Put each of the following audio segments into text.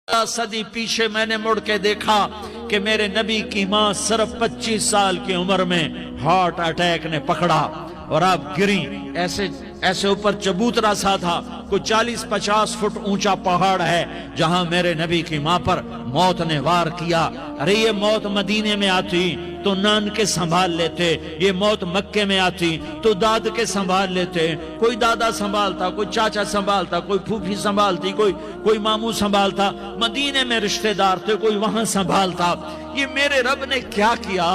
صدی پیچھے میں نے مڑ کے دیکھا کہ میرے نبی کی ماں صرف 25 سال کی عمر میں ہارٹ اٹیک نے پکڑا اور آپ گریں۔ ایسے اوپر چبوترا سا تھا، کوئی 40-50 فٹ اونچا پہاڑ ہے جہاں میرے نبی کی ماں پر موت نے وار کیا۔ ارے یہ موت مدینے میں آتی تو نان کے سنبھال لیتے، یہ موت مکے میں آتی تو داد کے سنبھال لیتے، کوئی دادا سنبھالتا، کوئی چاچا سنبھالتا، کوئی پھوپھی سنبھالتی، کوئی ماموں سنبھالتا، مدینے میں رشتہ دار تھے کوئی وہاں سنبھالتا۔ یہ میرے رب نے کیا کیا؟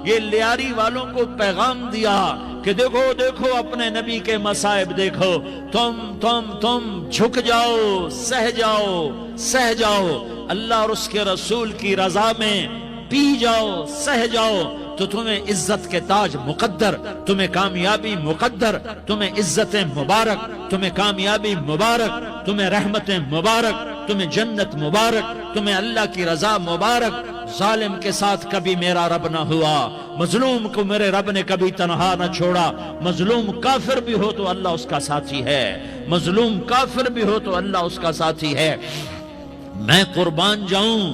یہ لیاری والوں کو پیغام دیا کہ دیکھو دیکھو اپنے نبی کے مصائب دیکھو، تم جھک جاؤ، سہ جاؤ اللہ اور اس کے رسول کی رضا میں، پی جاؤ، سہ جاؤ تو تمہیں عزت کے تاج مقدر، تمہیں کامیابی مقدر، تمہیں عزتیں مبارک، تمہیں کامیابی مبارک، تمہیں رحمتیں مبارک، تمہیں جنت مبارک، تمہیں اللہ کی رضا مبارک۔ ظالم کے ساتھ کبھی میرا رب نہ ہوا، مظلوم کو میرے رب نے کبھی تنہا نہ چھوڑا۔ مظلوم کافر بھی ہو تو اللہ اس کا ساتھی ہے، مظلوم کافر بھی ہو تو اللہ اس کا ساتھی ہے۔ میں قربان جاؤں،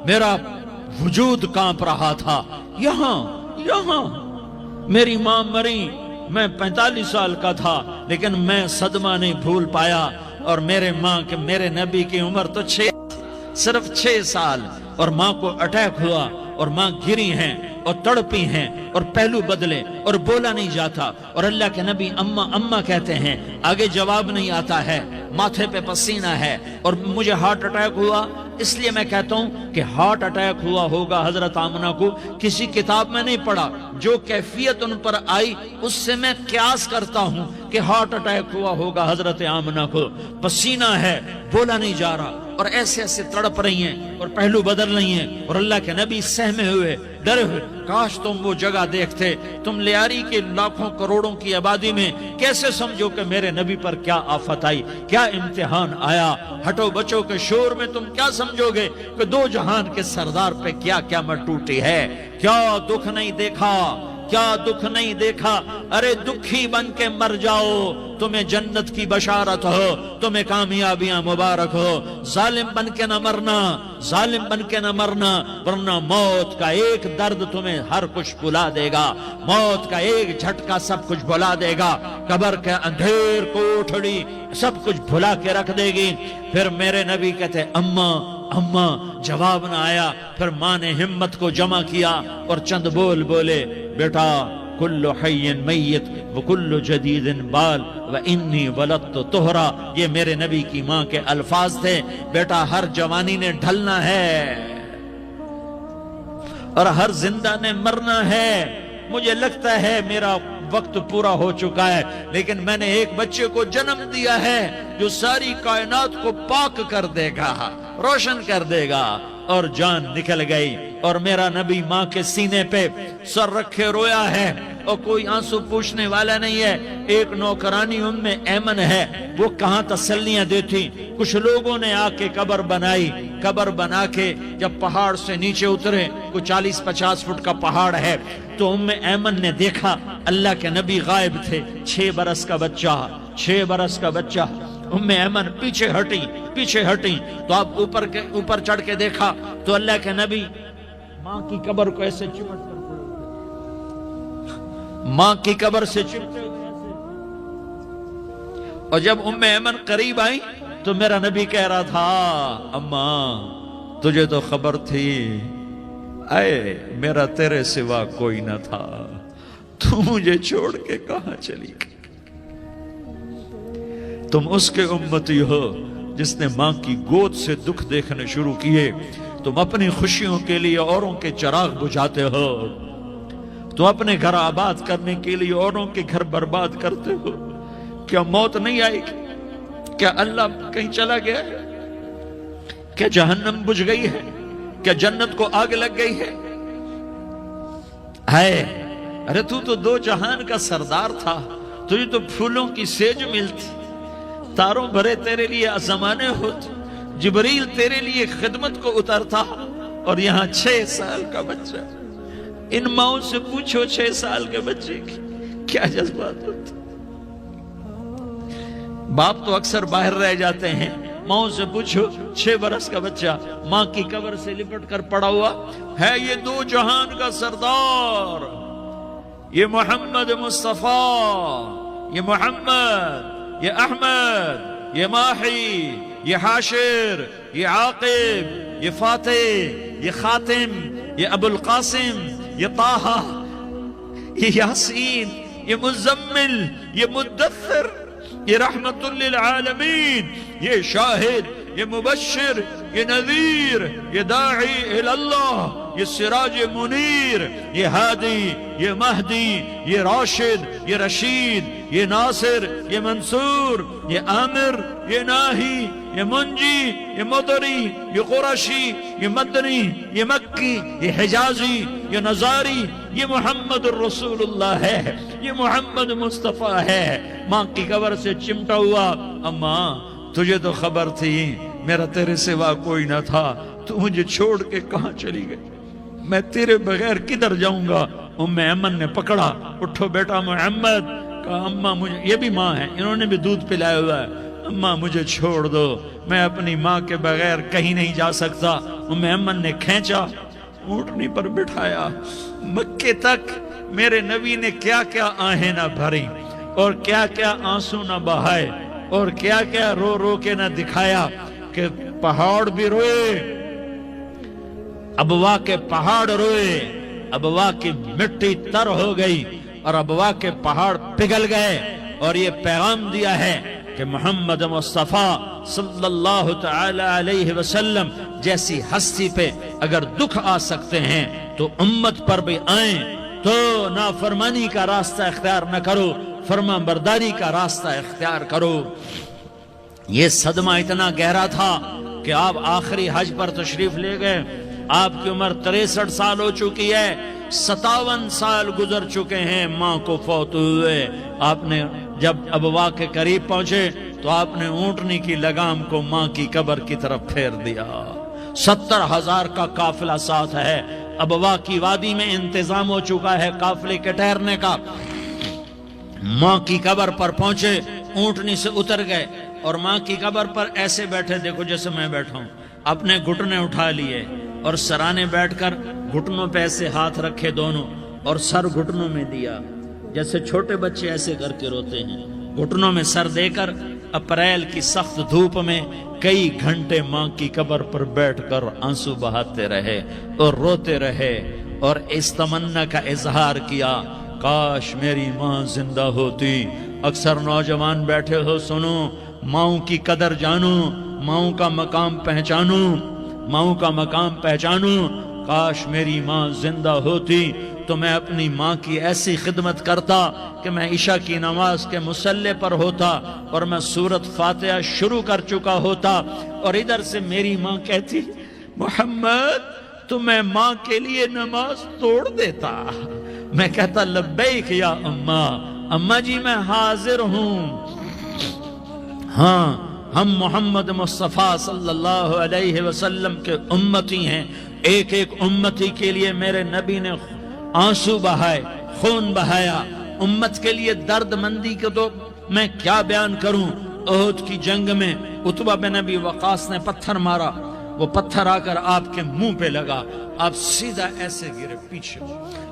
میرا وجود کانپ رہا تھا۔ یہاں میری ماں مری، میں 45 سال کا تھا لیکن میں صدمہ نہیں بھول پایا، اور میرے نبی کی عمر تو صرف 6 سال، اور ماں کو اٹیک ہوا اور ماں گری ہیں اور تڑپی ہیں اور پہلو بدلے اور بولا نہیں جاتا، اور اللہ کے نبی اماں کہتے ہیں، آگے جواب نہیں آتا ہے، ماتھے پہ پسینہ ہے، اور مجھے ہارٹ اٹیک ہوا۔ اس لیے میں کہتا ہوں کہ ہارٹ اٹیک ہوا ہوگا حضرت آمنہ کو، کسی کتاب میں نہیں پڑھا، جو کیفیت ان پر آئی اس سے میں قیاس کرتا ہوں کہ ہارٹ اٹیک ہوا ہوگا حضرت آمنہ کو۔ پسینہ ہے، بولا نہیں جا رہا، اور ایسے تڑپ رہی ہیں اور پہلو بدل رہی ہیں، اور اللہ کے نبی سہمے ہوئے، ڈرے ہوئے۔ کاش تم وہ جگہ دیکھتے، تم لیاری کے لاکھوں کروڑوں کی آبادی میں کیسے سمجھو کہ میرے نبی پر کیا آفت آئی، کیا امتحان آیا۔ ہٹو بچوں کے شور میں تم کیا سمجھو گے کہ دو جہان کے سردار پہ کیا مٹ ٹوٹی ہے۔ کیا دکھ نہیں دیکھا، کیا دکھ نہیں دیکھا۔ ارے دکھی بن کے مر جاؤ، تمہیں جنت کی بشارت ہو، تمہیں کامیابیاں مبارک ہو۔ ظالم بن کے نہ مرنا، ظالم بن کے نہ مرنا، ورنہ موت کا ایک درد تمہیں ہر کچھ بھلا دے گا، موت کا ایک جھٹکا سب کچھ بھلا دے گا، قبر کے اندھیر کوٹھڑی سب کچھ بھلا کے رکھ دے گی۔ پھر میرے نبی کہتے اماں، جواب نہ آیا۔ پھر ماں نے ہمت کو جمع کیا اور چند بولے، بیٹا کل حی میت وکل جدید بال وانی ولدت طہرا۔ یہ میرے نبی کی ماں کے الفاظ تھے، بیٹا ہر جوانی نے ڈھلنا ہے اور ہر زندہ نے مرنا ہے۔ مجھے لگتا ہے میرا وقت پورا ہو چکا ہے، لیکن میں نے ایک بچے کو جنم دیا ہے جو ساری کائنات کو پاک کر دے گا، روشن کر دے گا۔ اور جان نکل گئی، اور میرا نبی ماں کے سینے پہ سر رکھے رویا ہے، اور کوئی آنسو پوچھنے والا نہیں ہے۔ ایک نوکرانی ایمن ہے، وہ کہاں تسلیاں دیتی۔ کچھ لوگوں نے آ کے قبر بنائی، قبر بنا کے جب پہاڑ سے نیچے اترے، کوئی 40-50 فٹ کا پہاڑ ہے، تو ایمن نے دیکھا اللہ کے نبی غائب تھے، 6 برس کا بچہ۔ ایمن پیچھے ہٹی تو آپ اوپر چڑھ کے دیکھا تو اللہ کے نبی ماں کی قبر کو ایسے چمٹ کر، ماں کی قبر سے چمٹے، اور جب ایمن قریب آئی تو میرا نبی کہہ رہا تھا، اماں تجھے تو خبر تھی، اے میرا تیرے سوا کوئی نہ تھا، تو مجھے چھوڑ کے کہاں چلی گئی۔ تم اس کے امتی ہو جس نے ماں کی گود سے دکھ دیکھنے شروع کیے۔ تم اپنی خوشیوں کے لیے اوروں کے چراغ بجھاتے ہو، تم اپنے گھر آباد کرنے کے لیے اوروں کے گھر برباد کرتے ہو۔ کیا موت نہیں آئے گی؟ کیا اللہ کہیں چلا گیا ہے؟ کیا جہنم بجھ گئی ہے؟ کیا جنت کو آگ لگ گئی ہے؟ ارے تو 2 جہان کا سردار تھا، تجھے تو پھولوں کی سیج ملتی، تاروں بھرے تیرے لیے زمانے ہوتے، جبریل تیرے لیے خدمت کو اترتا، اور یہاں 6 سال کا بچہ۔ ان ماؤں سے پوچھو 6 سال کے بچے کی کیا جذبات ہوتے۔ باپ تو اکثر باہر رہ جاتے ہیں، ماں سے پوچھو 6 برس کا بچہ ماں کی قبر سے لپٹ کر پڑا ہوا ہے، یہ 2 جہان کا سردار، یہ محمد مصطفیٰ، یہ محمد، یہ احمد، یہ ماحی، یہ حاشر، یہ عاقب، یہ فاتح، یہ خاتم، یہ ابو القاسم، یہ طہ، یہ یاسین، یہ مزمل، یہ مدثر، یہ رحمت للعالمین، یہ شاہد، یہ مبشر، یہ نذیر، یہ داعی اللہ، یہ سراج منیر، یہ ہادی، یہ مہدی، یہ راشد، یہ رشید، یہ ناصر، یہ منصور، یہ عامر، یہ ناہی، یہ منجی، یہ مدری، یہ قرشی، یہ مدنی، یہ مکی، یہ حجازی، یہ نظاری، یہ محمد الرسول اللہ ہے، یہ محمد مصطفیٰ ہے۔ ماں کی قبر سے چمٹا ہوا، اماں تجھے تو خبر تھی میرا تیرے سوا کوئی نہ تھا، تو مجھے چھوڑ کے کہاں چلی گئی، میں تیرے بغیر کدھر جاؤں گا؟ ایمن نے پکڑا، اٹھو بیٹا محمد، کہا اماں مجھے، یہ بھی ماں ہے، انہوں نے بھی دودھ پلایا ہوا ہے، اماں مجھے چھوڑ دو، میں اپنی ماں کے بغیر کہیں نہیں جا سکتا۔ ایمن نے کھینچا، اونٹنی پر بٹھایا، مکے تک میرے نبی نے کیا کیا آہیں نہ بھری اور کیا کیا آنسو نہ بہائے اور کیا کیا رو رو کے نہ دکھایا کہ پہاڑ بھی روئے، ابوا کے پہاڑ روئے، ابوا کی مٹی تر ہو گئی اور ابوا کے پہاڑ پگھل گئے، اور یہ پیغام دیا ہے کہ محمد مصطفیٰ صلی اللہ تعالی علیہ وسلم جیسی ہستی پہ اگر دکھ آ سکتے ہیں تو امت پر بھی آئیں، تو نافرمانی کا راستہ اختیار نہ کرو، فرما برداری کا راستہ اختیار کرو۔ یہ صدمہ اتنا گہرا تھا کہ آپ آخری حج پر تشریف لے گئے، آپ کی عمر 63 سال ہو چکی ہے، 57 سال گزر چکے ہیں ماں کو فوت ہوئے۔ آپ نے جب ابوا کے قریب پہنچے تو آپ نے اونٹنی کی لگام کو ماں کی قبر کی طرف پھیر دیا۔ 70,000 کا قافلہ ساتھ ہے، ابوا کی وادی میں انتظام ہو چکا ہے قافلے کے ٹھہرنے کا۔ ماں کی قبر پر پہنچے، اونٹنی سے اتر گئے اور ماں کی قبر پر ایسے بیٹھے، دیکھو جیسے میں بیٹھا ہوں، اپنے گھٹنے اٹھا لیے اور سرانے بیٹھ کر گھٹنوں پہ ایسے ہاتھ رکھے دونوں اور سر گھٹنوں میں دیا، جیسے چھوٹے بچے ایسے کر کے روتے ہیں، گھٹنوں میں سر دے کر اپریل کی سخت دھوپ میں کئی گھنٹے ماں کی قبر پر بیٹھ کر آنسو بہاتے رہے اور روتے رہے اور اس تمنا کا اظہار کیا، کاش میری ماں زندہ ہوتی۔ اکثر نوجوان بیٹھے ہو، سنو، ماؤں کی قدر جانو، ماؤں کا مقام پہچانو، ماؤں کا مقام پہچانو۔ کاش میری ماں زندہ ہوتی تو میں اپنی ماں کی ایسی خدمت کرتا کہ میں عشاء کی نماز کے مصلی پر ہوتا اور میں سورۃ فاتحہ شروع کر چکا ہوتا، اور ادھر سے میری ماں کہتی محمد تو میں ماں کے لیے نماز توڑ دیتا، میں کہتا لبیک یا اماں، اماں جی میں حاضر ہوں۔ ہاں، ہم محمد مصطفیٰ صلی اللہ علیہ وسلم کے امتی ہیں، ایک ایک امتی کے لیے میرے نبی نے آنسو بہائے، خون بہایا، امت کے لیے درد مندی کو تو میں کیا بیان کروں۔ احد کی جنگ میں عتبہ بن ابی وقاص نے پتھر مارا، وہ پتھر آ کر آپ کے منہ پہ لگا، آپ سیدھا ایسے گرے،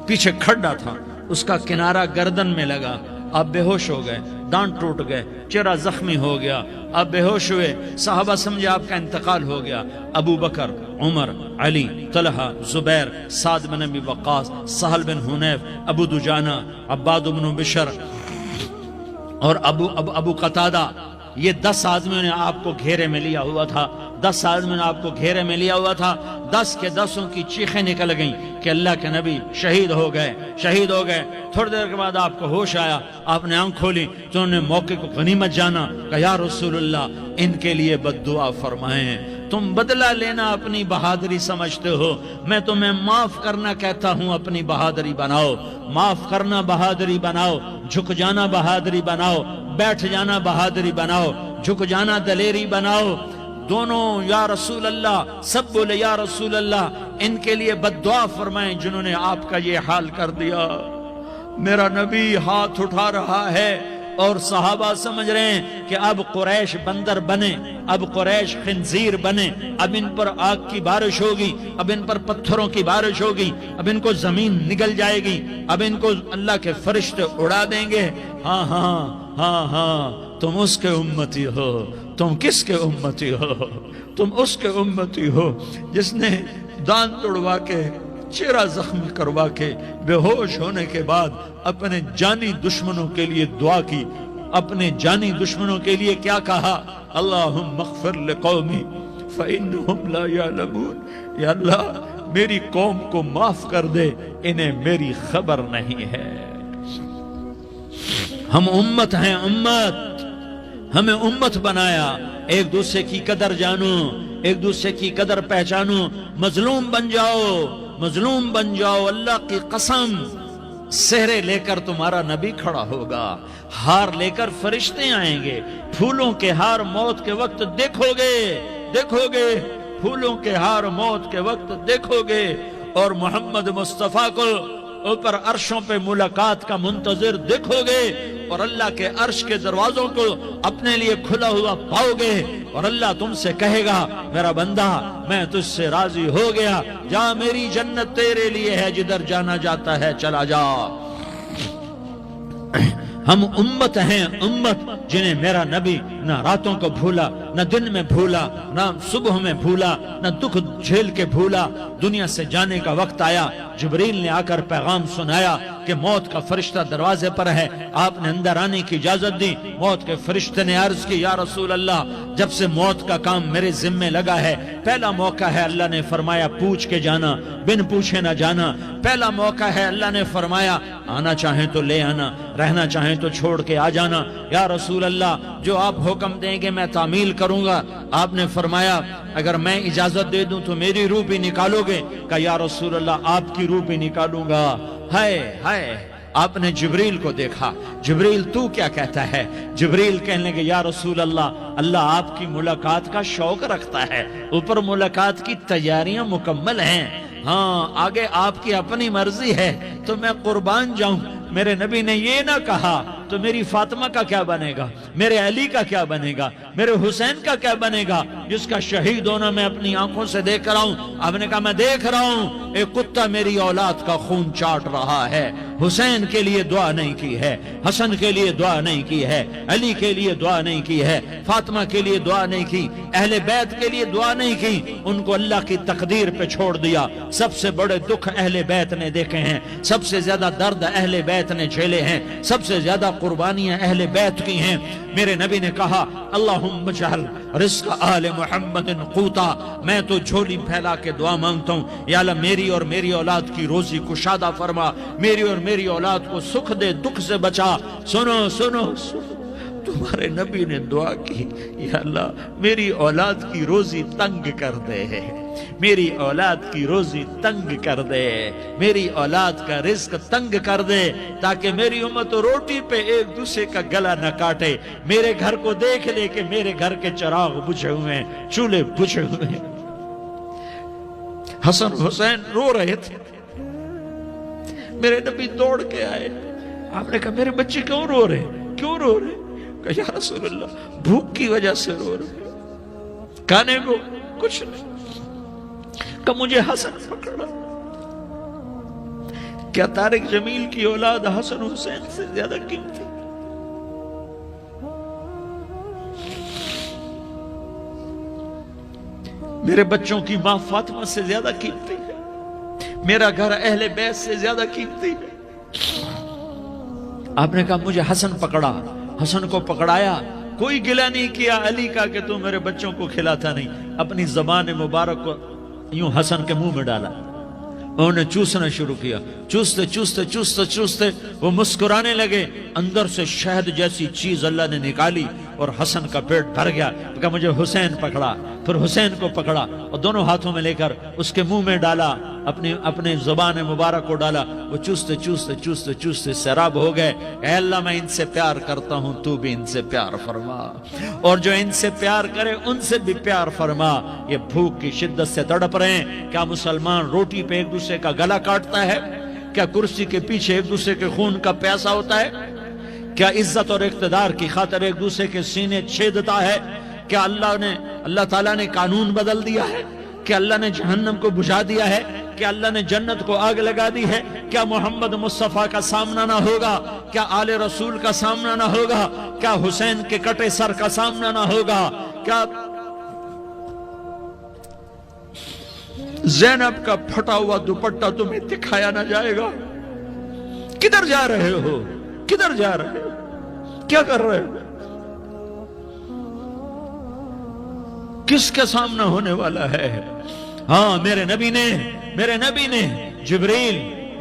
پیچھے کھڈا تھا، اس کا کنارہ گردن میں لگا، آپ بے ہوش ہو گئے، دانت ٹوٹ گئے، چہرہ زخمی ہو گیا، آپ بے ہوش ہوئے، صحابہ سمجھے آپ کا انتقال ہو گیا۔ ابو بکر، عمر، علی، طلحہ، زبیر، سعد بن ابی وقاص، سہل بن حنیف، ابو دجانہ، عباد بن بشر اور ابو قتادہ، یہ 10 آدمیوں نے آپ کو گھیرے میں لیا ہوا تھا، 10 آدمیوں نے آپ کو گھیرے میں لیا ہوا تھا، 10 کے 10 کی چیخیں نکل گئیں کہ اللہ کے نبی شہید ہو گئے، شہید ہو گئے۔ تھوڑی دیر کے بعد آپ کو ہوش آیا، آپ نے آنکھ کھولی تو انہوں نے موقع کو غنیمت جانا، کہ یا رسول اللہ ان کے لیے بد دعا فرمائیں، تم بدلہ لینا اپنی بہادری سمجھتے ہو، میں تمہیں معاف کرنا کہتا ہوں، اپنی بہادری بناؤ، معاف کرنا بہادری بناؤ، جھک جانا بہادری بناؤ، بیٹھ جانا بہادری بناؤ، جھک جانا دلیری بناؤ۔ دونوں یا رسول اللہ، سب بولے یا رسول اللہ، ان کے لیے بد دعا فرمائیں جنہوں نے آپ کا یہ حال کر دیا۔ میرا نبی ہاتھ اٹھا رہا ہے، اور صحابہ سمجھ رہے ہیں کہ اب قریش بندر بنے، اب قریش خنزیر بنے، اب ان پر آگ کی بارش ہوگی، اب ان پر پتھروں کی بارش ہوگی، اب ان کو زمین نگل جائے گی، اب ان کو اللہ کے فرشتے اڑا دیں گے۔ ہاں ہاں ہاں ہاں، تم اس کے امتی ہو۔ تم کس کے امتی ہو؟ تم اس کے امتی ہو جس نے دان توڑوا کے، چہرہ زخمی کروا کے، بے ہوش ہونے کے بعد اپنے جانی دشمنوں کے لیے دعا کی، اپنے جانی دشمنوں کے لیے کیا کہا؟ اللہم اغفر لقومی فإنہم لا یعلمون، یا اللہ میری قوم کو معاف کر دے، انہیں میری خبر نہیں ہے۔ ہم امت ہیں، امت، ہمیں امت بنایا۔ ایک دوسرے کی قدر جانو، ایک دوسرے کی قدر پہچانو، مظلوم بن جاؤ، مظلوم بن جاؤ۔ اللہ کی قسم، سہرے لے کر تمہارا نبی کھڑا ہوگا، ہار لے کر فرشتے آئیں گے، پھولوں کے ہار موت کے وقت دیکھو گے، دیکھو گے، پھولوں کے ہار موت کے وقت دیکھو گے، اور محمد مصطفیٰ کو اوپر عرشوں پہ ملاقات کا منتظر دیکھو گے، اور اللہ کے عرش کے دروازوں کو اپنے لیے کھلا ہوا پاؤ گے، اور اللہ تم سے کہے گا میرا بندہ میں تجھ سے راضی ہو گیا، جا میری جنت تیرے لیے ہے، جدھر جانا جاتا ہے چلا جا۔ ہم امت ہیں، امت جنہیں میرا نبی نہ راتوں کو بھولا، نہ دن میں بھولا، نہ صبح میں بھولا، نہ دکھ جھیل کے بھولا۔ دنیا سے جانے کا وقت آیا، جبریل نے آ کر پیغام سنایا کہ موت کا فرشتہ دروازے پر ہے، آپ نے اندر آنے کی اجازت دی۔ موت کے فرشتے نے عرض کی یا رسول اللہ، جب سے موت کا کام میرے ذمے لگا ہے، پہلا موقع ہے، اللہ نے فرمایا پوچھ کے جانا، بن پوچھے نہ جانا۔ پہلا موقع ہے، اللہ نے فرمایا آنا چاہیں تو لے آنا، رہنا چاہیں تو چھوڑ کے آ جانا۔ یا رسول اللہ جو آپ حکم دیں گے میں تعمیل کروں گا۔ آپ نے فرمایا اگر میں اجازت دے دوں تو میری روح بھی نکالو گے؟ کہا یا رسول اللہ آپ کی روح بھی نکالوں گا۔ ہائے ہائے، آپ نے جبریل کو دیکھا، جبریل تو کیا کہتا ہے؟ جبریل کہنے لگے یا رسول اللہ، اللہ آپ کی ملاقات کا شوق رکھتا ہے، اوپر ملاقات کی تیاریاں مکمل ہیں، ہاں آگے آپ کی اپنی مرضی ہے تو میں قربان جاؤں۔ میرے نبی نے یہ نہ کہا تو میری فاطمہ کا کیا بنے گا، میرے علی کا کیا بنے گا، میرے حسین کا کیا بنے گا، جس کا شہید ہونا میں اپنی آنکھوں سے دیکھ رہا ہوں۔ آپ نے کہا میں دیکھ رہا ہوں ایک کتا میری اولاد کا خون چاٹ رہا ہے، حسین کے لیے دعا نہیں کی ہے، حسن کے لیے دعا نہیں کی ہے، علی کے لیے دعا نہیں کی ہے، فاطمہ کے لیے دعا نہیں کی، اہل بیت کے لیے دعا نہیں کی، ان کو اللہ کی تقدیر پہ چھوڑ دیا۔ سب سے بڑے دکھ اہل بیت نے دیکھے ہیں، سب سے زیادہ درد اہل بیت نے جھیلے ہیں، سب سے زیادہ قربانیاں اہل بیت کی ہیں۔ میرے نبی نے کہا اللہم اجعل رزق آل محمد قوتا، میں تو جھولی پھیلا کے دعا مانگتا ہوں یا اللہ میری اور میری اولاد کی روزی کشادہ فرما، میری اور میری اولاد کو سکھ دے، دکھ سے بچا۔ سنو سنو سنو، تمہارے نبی نے دعا کی یا اللہ میری اولاد کی روزی تنگ کر دے، میری اولاد کی روزی تنگ کر دے، میری اولاد کا رزق تنگ کر دے، تاکہ میری امت روٹی پہ ایک دوسرے کا گلا نہ کاٹے، میرے گھر کو دیکھ لے کہ میرے گھر کے چراغ بجھے ہوئے ہیں، چولہے بجھے ہوئے ہیں۔ حسن حسین رو رہے تھے، میرے نبی دوڑ کے آئے، آپ نے کہا میرے بچے کیوں رو رہے، کیوں رو رہے؟ کہا یا رسول اللہ بھوک کی وجہ سے رو رہے، کھانے کو کچھ نہیں۔ کہ مجھے حسن پکڑا۔ کیا طارق جمیل کی اولاد حسن حسین سے زیادہ قیمتی؟ میرے بچوں کی ماں فاطمہ سے زیادہ قیمتی ہے، میرا گھر اہل بیت سے زیادہ قیمتی ہے۔ آپ نے کہا مجھے حسن پکڑا، حسن کو پکڑایا، کوئی گلہ نہیں کیا علی کا کہ تو میرے بچوں کو کھلاتا نہیں، اپنی زبان مبارک کو یوں حسن کے منہ میں ڈالا، انہوں نے چوسنا شروع کیا، چوستے چوستے چوستے چوستے وہ مسکرانے لگے، اندر سے شہد جیسی چیز اللہ نے نکالی اور حسن کا پیٹ بھر گیا۔ کہا مجھے حسین پکڑا، پھر حسین کو پکڑا اور دونوں ہاتھوں میں لے کر اس کے منہ میں ڈالا، اپنے زبان مبارک کو ڈالا، وہ چوستے چوستے چوستے چوستے سیراب ہو گئے۔ اے اللہ میں ان سے پیار کرتا ہوں، تو بھی ان سے پیار فرما، اور جو ان سے پیار کرے ان سے بھی پیار فرما۔ یہ بھوک کی شدت سے تڑپ رہے ہیں، کیا مسلمان روٹی پہ ایک دوسرے کا گلا کاٹتا ہے؟ کیا کرسی کے پیچھے ایک دوسرے کے خون کا پیاسا ہوتا ہے؟ کیا عزت اور اقتدار کی خاطر ایک دوسرے کے سینے چھیدتا ہے؟ کیا اللہ تعالیٰ نے قانون بدل دیا ہے؟ کیا اللہ نے جہنم کو بجھا دیا ہے؟ کیا اللہ نے جنت کو آگ لگا دی ہے؟ کیا محمد مصطفیٰ کا سامنا نہ ہوگا؟ کیا آل رسول کا سامنا نہ ہوگا؟ کیا حسین کے کٹے سر کا سامنا نہ ہوگا؟ کیا زینب کا پھٹا ہوا دوپٹہ تمہیں دکھایا نہ جائے گا؟ کدھر جا رہے ہو؟ کدھر جا رہے ہو؟ کیا کر رہے ہو؟ کس کا سامنا ہونے والا ہے؟ ہاں میرے نبی نے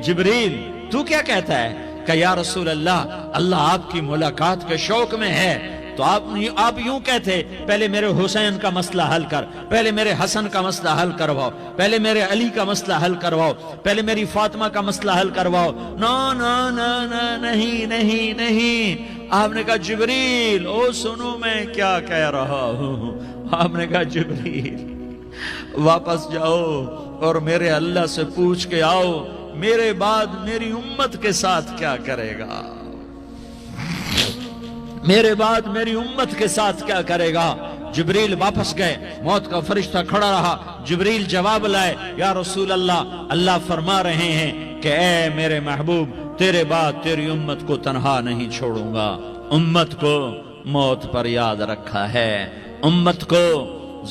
جبریل تو کیا کہتا ہے کہ یا رسول اللہ آپ کی ملاقات کے شوق میں ہے، تو آپ یوں کہتے پہلے میرے حسین کا مسئلہ حل کر، پہلے میرے حسن کا مسئلہ حل کرواؤ، پہلے میرے علی کا مسئلہ حل کرواؤ، پہلے میری فاطمہ کا مسئلہ حل کرواؤ۔ نہیں، آپ نے کہا جبریل سنو میں کیا کہہ رہا ہوں۔ آپ نے کہا جبریل واپس جاؤ اور میرے اللہ سے پوچھ کے آؤ میرے بعد میری امت کے ساتھ کیا کرے گا، میرے بعد میری امت کے ساتھ کیا کرے گا۔ جبریل واپس گئے، موت کا فرشتہ کھڑا رہا، جبریل جواب لائے، یا رسول اللہ فرما رہے ہیں کہ اے میرے محبوب تیرے بعد تیری امت کو تنہا نہیں چھوڑوں گا۔ امت کو موت پر یاد رکھا ہے، امت کو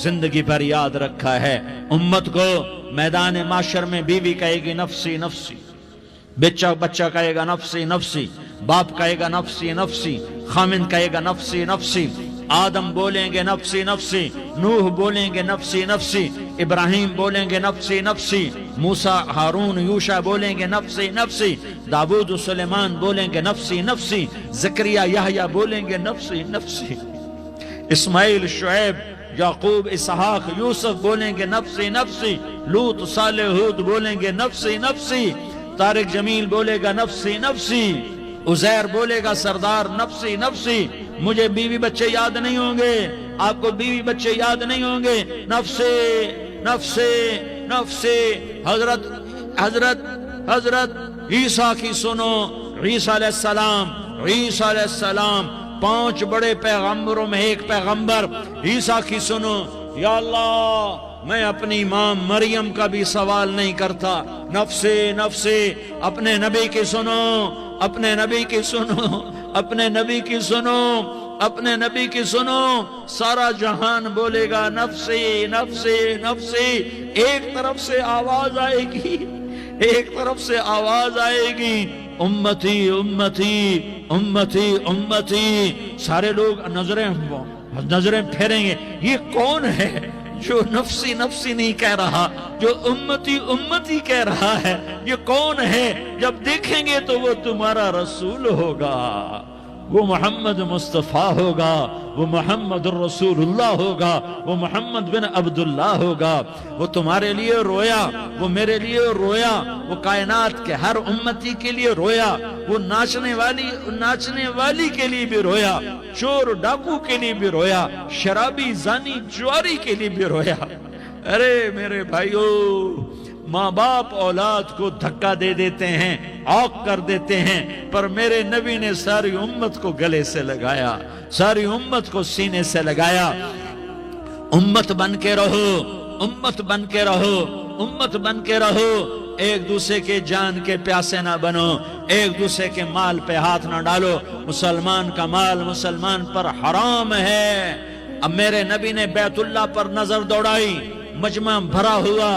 زندگی پر یاد رکھا ہے، امت کو میدان معاشر میں بیوی کہے گی نفسی نفسی، بچہ کہے گا نفسی نفسی، باپ کہے گا نفسی نفسی، خامن کہے گا نفسی نفسی، آدم بولیں گے نفسی نفسی، نوح بولیں گے نفسی نفسی، ابراہیم بولیں گے نفسی نفسی، موسیٰ ہارون یوشع بولیں گے نفسی نفسی، داؤد و سلیمان بولیں گے نفسی نفسی، زکریا یحییٰ بولیں گے نفسی نفسی، اسماعیل شعیب یعقوب اسحاق یوسف بولیں گے نفسی نفسی، لوط صالح ہود بولیں گے نفسی نفسی، طارق جمیل بولے گا نفسی نفسی، عزیر بولے گا سردار نفسی نفسی، مجھے بیوی بچے یاد نہیں ہوں گے، آپ کو بیوی بچے یاد نہیں ہوں گے، نفسی نفسی نفسی۔ حضرت عیسیٰ کی سنو، عیسیٰ علیہ السلام 5 بڑے پیغمبروں میں ایک پیغمبر، عیسیٰ کی سنو، یا اللہ میں اپنی ماں مریم کا بھی سوال نہیں کرتا، نفسی نفسی۔ اپنے نبی کی سنو، اپنے نبی کی سنو، اپنے نبی کی سنو، اپنے نبی کی سنو، سارا جہان بولے گا نفسی نفسی نفسی۔ ایک طرف سے آواز آئے گی، ایک طرف سے آواز آئے گی، امتی امتی امتی امتی۔ سارے لوگ نظریں پھیریں گے، یہ کون ہے جو نفسی نفسی نہیں کہہ رہا، جو امتی امتی کہہ رہا ہے؟ یہ کون ہے؟ جب دیکھیں گے تو وہ تمہارا رسول ہوگا، وہ محمد مصطفیٰ ہوگا، وہ محمد الرسول اللہ ہوگا، وہ محمد بن عبداللہ ہوگا۔ وہ تمہارے لیے رویا، وہ میرے لیے رویا، وہ کائنات کے ہر امتی کے لیے رویا، وہ ناچنے والی کے لیے بھی رویا، چور ڈاکو کے لیے بھی رویا، شرابی زانی جواری کے لیے بھی رویا۔ ارے میرے بھائیو، ماں باپ اولاد کو دھکا دے دیتے ہیں، عوق کر دیتے ہیں، پر میرے نبی نے ساری امت کو گلے سے لگایا، ساری امت کو سینے سے لگایا۔ امت بن کے رہو، امت بن کے رہو، امت بن کے رہو، ایک دوسرے کے جان کے پیاسے نہ بنو، ایک دوسرے کے مال پہ ہاتھ نہ ڈالو۔ مسلمان کا مال مسلمان پر حرام ہے۔ اب میرے نبی نے بیت اللہ پر نظر دوڑائی، مجمع بھرا ہوا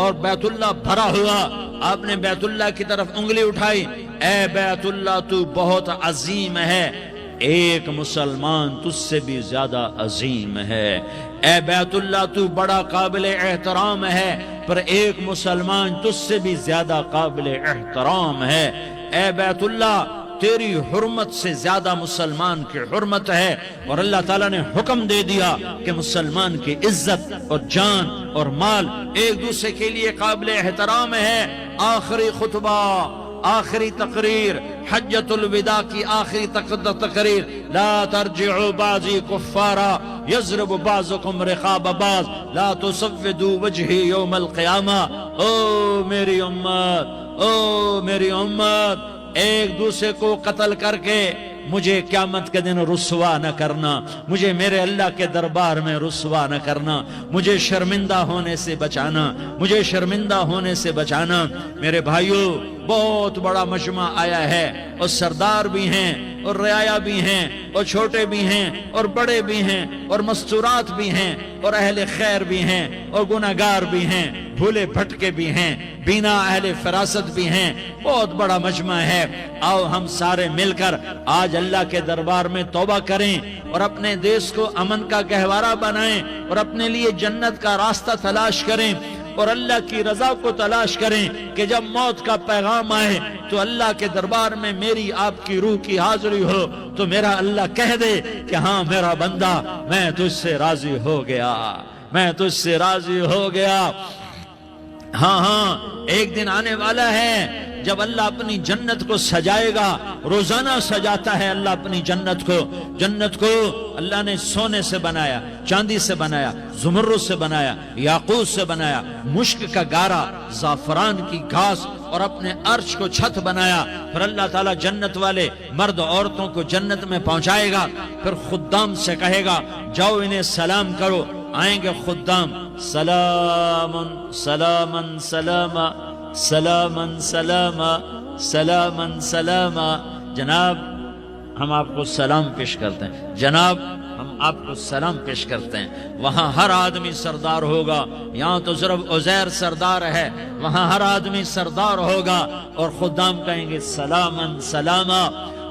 اور بیت اللہ بھرا ہوا، آپ نے بیت اللہ کی طرف انگلی اٹھائی، اے بیت اللہ تو بہت عظیم ہے، ایک مسلمان تجھ سے بھی زیادہ عظیم ہے۔ اے بیت اللہ تو بڑا قابل احترام ہے، پر ایک مسلمان تجھ سے بھی زیادہ قابل احترام ہے۔ اے بیت اللہ تیری حرمت سے زیادہ مسلمان کی حرمت ہے، اور اللہ تعالیٰ نے حکم دے دیا کہ مسلمان کی عزت اور جان اور مال ایک دوسرے کے لیے قابل احترام ہے۔ آخری خطبہ، آخری تقریر، حجۃ الوداع کی آخری تقریر، لا ترجعوا بعضی کفارا یضرب بعضکم رقاب بعض لا تسودوا وجہی یوم القیامہ۔ او میری امت، او میری امت، ایک دوسرے کو قتل کر کے مجھے قیامت کے دن رسوا نہ کرنا، مجھے میرے اللہ کے دربار میں رسوا نہ کرنا، مجھے شرمندہ ہونے سے بچانا، مجھے شرمندہ ہونے سے بچانا۔ میرے بھائیو، بہت بڑا مجمع آیا ہے، اور سردار بھی ہیں اور رعایا بھی ہیں اور چھوٹے بھی ہیں اور بڑے بھی ہیں اور مستورات بھی ہیں اور اہل خیر بھی ہیں اور گناہگار بھی ہیں، بھولے بھٹکے بھی ہیں، بینا اہل فراست بھی ہیں، بہت بڑا مجمع ہے۔ آؤ ہم سارے مل کر آج اللہ کے دربار میں توبہ کریں اور اپنے دیش کو امن کا گہوارہ بنائیں اور اپنے لیے جنت کا راستہ تلاش کریں اور اللہ کی رضا کو تلاش کریں کہ جب موت کا پیغام آئے تو اللہ کے دربار میں میری آپ کی روح کی حاضری ہو تو میرا اللہ کہہ دے کہ ہاں میرا بندہ، میں تجھ سے راضی ہو گیا، میں تجھ سے راضی ہو گیا۔ ہاں ایک دن آنے والا ہے جب اللہ اپنی جنت کو سجائے گا، روزانہ سجاتا ہے اللہ اپنی جنت کو۔ جنت کو اللہ نے سونے سے بنایا، چاندی سے بنایا، زمرد سے بنایا، یاقوت سے بنایا، مشک کا گارا، زعفران کی گھاس اور اپنے عرش کو چھت بنایا۔ پھر اللہ تعالیٰ جنت والے مرد عورتوں کو جنت میں پہنچائے گا، پھر خدام سے کہے گا جاؤ انہیں سلام کرو۔ آئیں گے خدام، سلام سلاما سلاما سلاما سلاما سلاما سلاما، جناب ہم آپ کو سلام پیش کرتے ہیں، جناب ہم آپ کو سلام پیش کرتے ہیں۔ وہاں ہر آدمی سردار ہوگا، یہاں تو صرف عزیر سردار ہے، وہاں ہر آدمی سردار ہوگا، اور خدام کہیں گے سلاما سلاما،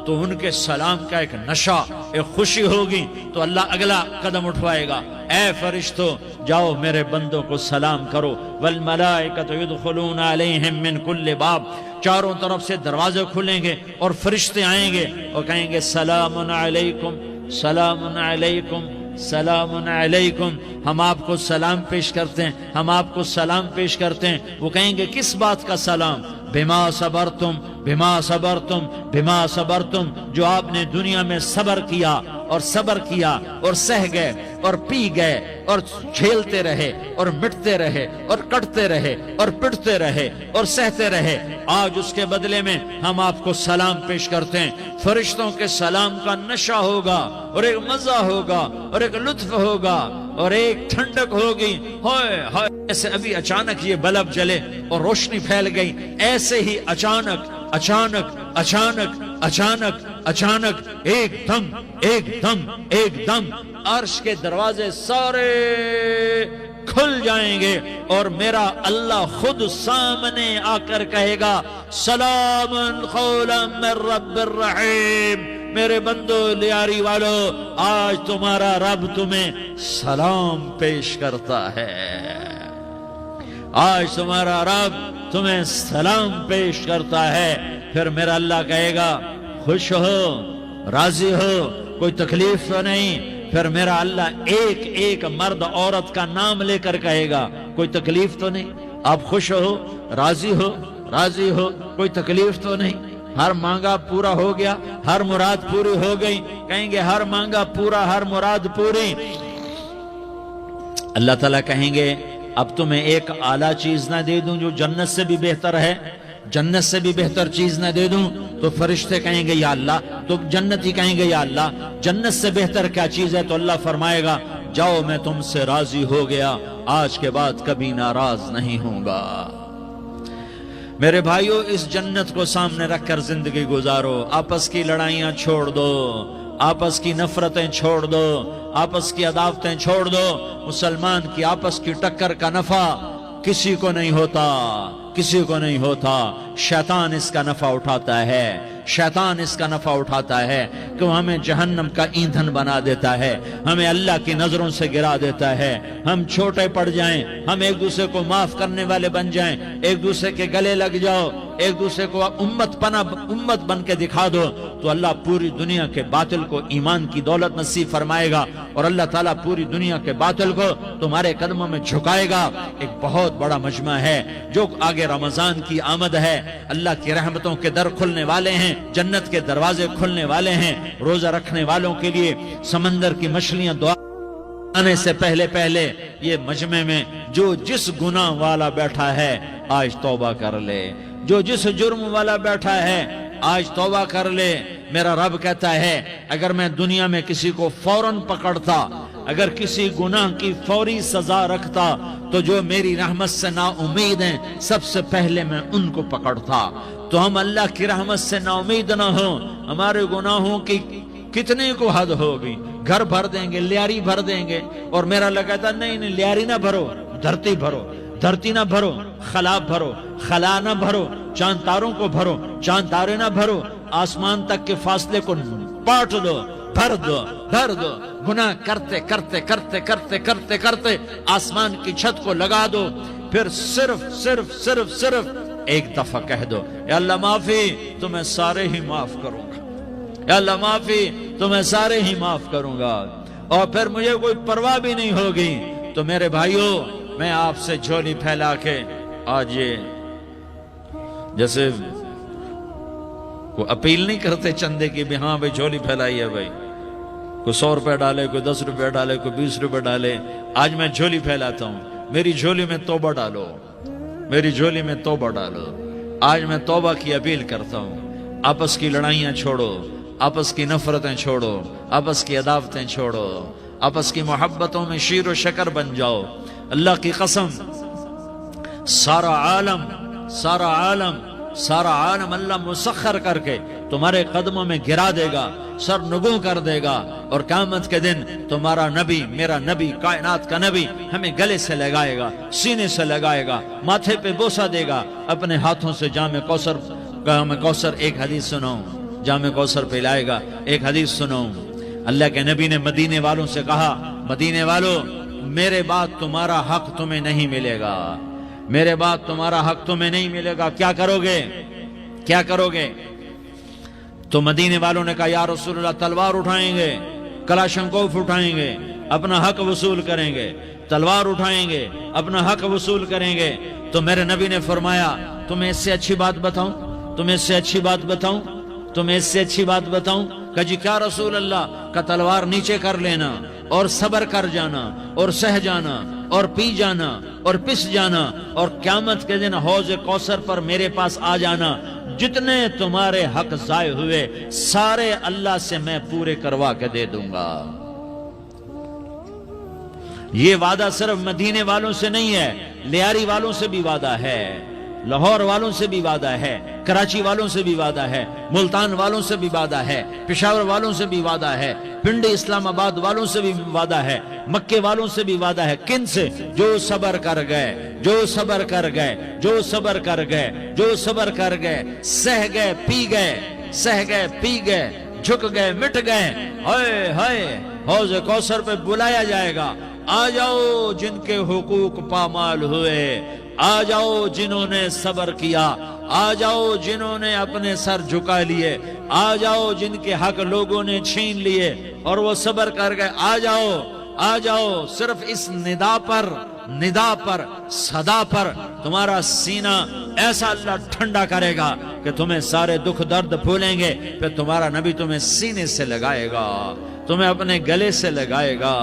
تو ان کے سلام کا ایک نشہ، ایک خوشی ہوگی، تو اللہ اگلا قدم اٹھوائے گا، اے فرشتو جاؤ میرے بندوں کو سلام کرو۔ والملائکۃ یدخلون علیہم من کل باب، چاروں طرف سے دروازے کھلیں گے اور فرشتے آئیں گے اور کہیں گے سلام علیکم سلام علیکم سلام علیکم، ہم آپ کو سلام پیش کرتے ہیں، ہم آپ کو سلام پیش کرتے ہیں۔ وہ کہیں گے کس بات کا سلام؟ بما صبرتم بما صبرتم بما صبرتم، جو آپ نے دنیا میں صبر کیا اور صبر کیا اور سہ گئے اور پی گئے اور جھیلتے رہے اور مٹتے رہے اور کٹتے رہے اور پٹتے رہے اور سہتے رہے، آج اس کے بدلے میں ہم آپ کو سلام پیش کرتے ہیں۔ فرشتوں کے سلام کا نشہ ہوگا اور ایک مزہ ہوگا اور ایک لطف ہوگا اور ایک ٹھنڈک ہوگی۔ ہائے ہائے، ایسے ابھی اچانک یہ بلب جلے اور روشنی پھیل گئی، ایسے ہی اچانک اچانک اچانک اچانک اچانک ایک دم ایک دم ایک دم عرش کے دروازے سارے کھل جائیں گے اور میرا اللہ خود سامنے آ کر کہے گا سلام قولا من رب الرحیم، میرے بندو لیاری والو، آج تمہارا رب تمہیں سلام پیش کرتا ہے، آج تمہارا رب تمہیں سلام پیش کرتا ہے۔ پھر میرا اللہ کہے گا خوش ہو، راضی ہو، کوئی تکلیف تو نہیں؟ پھر میرا اللہ ایک ایک مرد عورت کا نام لے کر کہے گا کوئی تکلیف تو نہیں؟ آپ خوش ہو، راضی ہو، راضی ہو، کوئی تکلیف تو نہیں؟ ہر مانگا پورا ہو گیا، ہر مراد پوری ہو گئی؟ کہیں گے ہر مانگا پورا، ہر مراد پوری۔ اللہ تعالیٰ کہیں گے اب تمہیں ایک اعلیٰ چیز نہ دے دوں جو جنت سے بھی بہتر ہے؟ جنت سے بھی بہتر چیز نہ دے دوں؟ تو فرشتے کہیں گے یا اللہ، تو جنتی کہیں گے یا اللہ جنت سے بہتر کیا چیز ہے؟ تو اللہ فرمائے گا جاؤ میں تم سے راضی ہو گیا، آج کے بعد کبھی ناراض نہیں ہوں گا۔ میرے بھائیو، اس جنت کو سامنے رکھ کر زندگی گزارو، آپس کی لڑائیاں چھوڑ دو، آپس کی نفرتیں چھوڑ دو، آپس کی عداوتیں چھوڑ دو۔ مسلمان کی آپس کی ٹکر کا نفع کسی کو نہیں ہوتا، کسی کو نہیں ہوتا، شیطان اس کا نفع اٹھاتا ہے، شیطان اس کا نفع اٹھاتا ہے کہ وہ ہمیں جہنم کا ایندھن بنا دیتا ہے، ہمیں اللہ کی نظروں سے گرا دیتا ہے، ہم چھوٹے پڑ جائیں، ہم ایک دوسرے کو معاف کرنے والے بن جائیں، ایک دوسرے کے گلے لگ جاؤ، ایک دوسرے کو امت بن کے دکھا دو، تو اللہ پوری دنیا کے باطل کو ایمان کی دولت نصیب فرمائے گا، اور اللہ تعالیٰ پوری دنیا کے باطل کو تمہارے قدموں میں جھکائے گا۔ ایک بہت بڑا مجمع ہے، جو آگے رمضان کی آمد ہے، اللہ کی رحمتوں کے در کھلنے والے ہیں، جنت کے دروازے کھلنے والے ہیں، روزہ رکھنے والوں کے لیے سمندر کی مچھلیاں دعا آنے سے پہلے پہلے یہ مجمع میں جو جس گناہ والا بیٹھا ہے آج توبہ کر لے، جو جس جرم والا بیٹھا ہے آج توبہ کر لے، میرا رب کہتا ہے اگر میں دنیا میں کسی کو فوراً پکڑتا، اگر کسی گناہ کی فوری سزا رکھتا تو جو میری رحمت سے نا امید ہیں سب سے پہلے میں ان کو پکڑتا۔ تو ہم اللہ کی رحمت سے نا امید نہ ہوں، ہمارے گناہوں کی کتنے کو حد ہوگی، گھر بھر دیں گے، لیاری بھر دیں گے، اور میرا اللہ کہتا نہیں نہیں لیاری نہ بھرو، دھرتی بھرو، دھرتی نہ بھرو، خلا بھرو، خلا نہ بھرو، چاند تاروں کو بھرو، چاند تارے نہ بھرو، آسمان تک کے فاصلے کو پاٹ دو، بھر دو، بھر دو، گناہ کرتے کرتے کرتے کرتے کرتے کرتے آسمان کی چھت کو لگا دو، پھر صرف صرف صرف صرف ایک دفعہ کہہ دو یا اللہ معافی، تو میں سارے ہی معاف کروں گا، یا اللہ معافی، تو میں سارے ہی معاف کروں گا، اور پھر مجھے کوئی پرواہ بھی نہیں ہوگی۔ تو میرے بھائیوں، میں آپ سے جھولی پھیلا کے آج یہ جیسے کوئی اپیل نہیں کرتے چندے کی بھی ہاں بھائی جھولی پھیلائی ہے بھائی، کوئی 100 روپے ڈالے، کوئی 10 روپے ڈالے، کوئی 20 روپے ڈالے، آج میں جھولی پھیلاتا ہوں، میری جھولی میں توبہ ڈالو، میری جھولی میں توبہ ڈالو۔ آج میں توبہ کی اپیل کرتا ہوں، آپس کی لڑائیاں چھوڑو، آپس کی نفرتیں چھوڑو، آپس کی عداوتیں چھوڑو، آپس کی محبتوں میں شیر و شکر بن جاؤ۔ اللہ کی قسم، سارا عالم سارا عالم سارا عالم اللہ مسخر کر کے تمہارے قدموں میں گرا دے گا، سر نگوں کر دے گا، اور قیامت کے دن تمہارا نبی، میرا نبی، کائنات کا نبی ہمیں گلے سے لگائے گا، سینے سے لگائے گا، ماتھے پہ بوسہ دے گا، اپنے ہاتھوں سے جام کوثر ایک حدیث سناؤں، جام کوثر پلائے گا۔ ایک حدیث سناؤں، اللہ کے نبی نے مدینے والوں سے کہا، مدینے والوں میرے بعد تمہارا حق تمہیں نہیں ملے گا، میرے بعد تمہارا حق تمہیں نہیں ملے گا، کیا کرو گے؟ کیا کرو گے؟ تو مدینے والوں نے کہا یا رسول اللہ تلوار اٹھائیں گے، کلاشنکوف اٹھائیں گے، اپنا حق وصول کریں گے، تلوار اٹھائیں گے، اپنا حق وصول کریں گے۔ تو میرے نبی نے فرمایا تمہیں اس سے اچھی بات بتاؤں، تمہیں اس سے اچھی بات بتاؤں، تمہیں اس سے اچھی بات بتاؤں؟ کہ جی کیا رسول اللہ؟ کا تلوار نیچے کر لینا اور صبر کر جانا اور سہ جانا اور پی جانا اور پس جانا، اور قیامت کے دن حوض کوثر پر میرے پاس آ جانا، جتنے تمہارے حق ضائع ہوئے سارے اللہ سے میں پورے کروا کے دے دوں گا۔ یہ وعدہ صرف مدینے والوں سے نہیں ہے، لیاری والوں سے بھی وعدہ ہے، لاہور والوں سے بھی وعدہ ہے، کراچی والوں سے بھی وعدہ ہے، ملتان والوں سے بھی وعدہ ہے، پشاور والوں سے بھی وعدہ ہے، پنڈی اسلام آباد والوں سے بھی وعدہ ہے، مکے والوں سے بھی وعدہ ہے۔ کن سے؟ جو صبر کر گئے، جو صبر کر گئے، جو صبر کر گئے، جو صبر کر گئے، سہ گئے پی گئے، سہ گئے پی گئے، جھک گئے مٹ گئے، ہائے ہائے حوض کوثر پہ بلایا جائے گا، آ جاؤ جن کے حقوق پامال ہوئے، آ جاؤ جنہوں نے صبر کیا، آ جاؤ جنہوں نے اپنے سر جھکا لیے، آ جاؤ جن کے حق لوگوں نے چھین لیے اور وہ صبر کر گئے، آ جاؤ آ جاؤ۔ صرف اس ندا پر صدا پر تمہارا سینہ ایسا اللہ ٹھنڈا کرے گا کہ تمہیں سارے دکھ درد بھولیں گے، پھر تمہارا نبی تمہیں سینے سے لگائے گا، تمہیں اپنے گلے سے لگائے گا،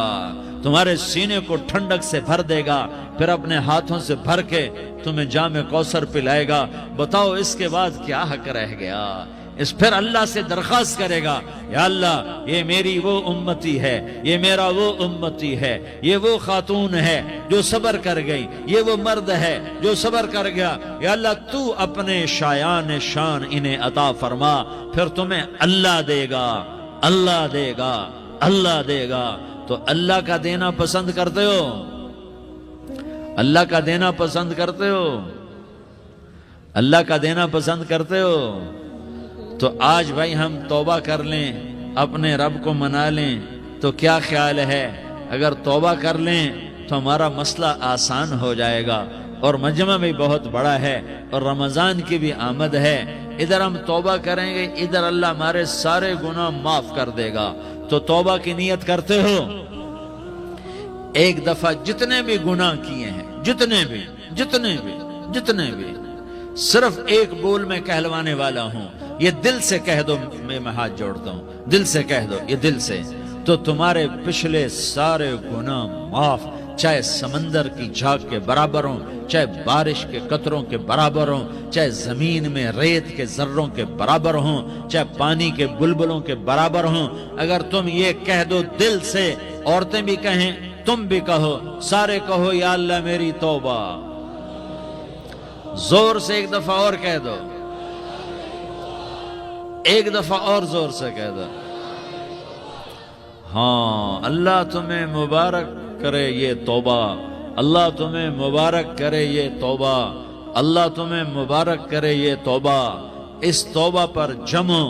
تمہارے سینے کو ٹھنڈک سے بھر دے گا، پھر اپنے ہاتھوں سے بھر کے تمہیں جام کوثر پلائے گا۔ بتاؤ اس کے بعد کیا حق رہ گیا؟ اس پھر اللہ سے درخواست کرے گا، یا اللہ یہ میری وہ امتی ہے، یہ میرا وہ امتی ہے، یہ وہ خاتون ہے جو صبر کر گئی، یہ وہ مرد ہے جو صبر کر گیا، یا اللہ تو اپنے شایان شان انہیں عطا فرما، پھر تمہیں اللہ دے گا، اللہ دے گا، اللہ دے گا۔ تو اللہ کا دینا پسند کرتے ہو؟ اللہ کا دینا پسند کرتے ہو؟ اللہ کا دینا پسند کرتے ہو؟ تو آج بھائی ہم توبہ کر لیں، اپنے رب کو منا لیں، تو کیا خیال ہے اگر توبہ کر لیں تو ہمارا مسئلہ آسان ہو جائے گا، اور مجمع بھی بہت بڑا ہے اور رمضان کی بھی آمد ہے، ادھر ہم توبہ کریں گے، ادھر اللہ ہمارے سارے گناہ معاف کر دے گا۔ تو توبہ کی نیت کرتے ہو؟ ایک دفعہ جتنے بھی گناہ کیے ہیں، جتنے بھی صرف ایک بول میں کہلوانے والا ہوں، یہ دل سے کہہ دو، میں ہاتھ جوڑتا ہوں، دل سے کہہ دو، یہ دل سے، تو تمہارے پچھلے سارے گناہ معاف، چاہے سمندر کی جھاگ کے برابر ہوں، چاہے بارش کے قطروں کے برابر ہوں، چاہے زمین میں ریت کے ذروں کے برابر ہوں، چاہے پانی کے بلبلوں کے برابر ہوں، اگر تم یہ کہہ دو دل سے، عورتیں بھی کہیں، تم بھی کہو، سارے کہو یا اللہ میری توبہ، زور سے ایک دفعہ اور کہہ دو، ایک دفعہ اور زور سے کہہ دو، ہاں اللہ تمہیں مبارک کرے یہ توبہ، اللہ تمہیں مبارک کرے یہ توبہ، اللہ تمہیں مبارک کرے یہ توبہ۔ اس توبہ پر جمو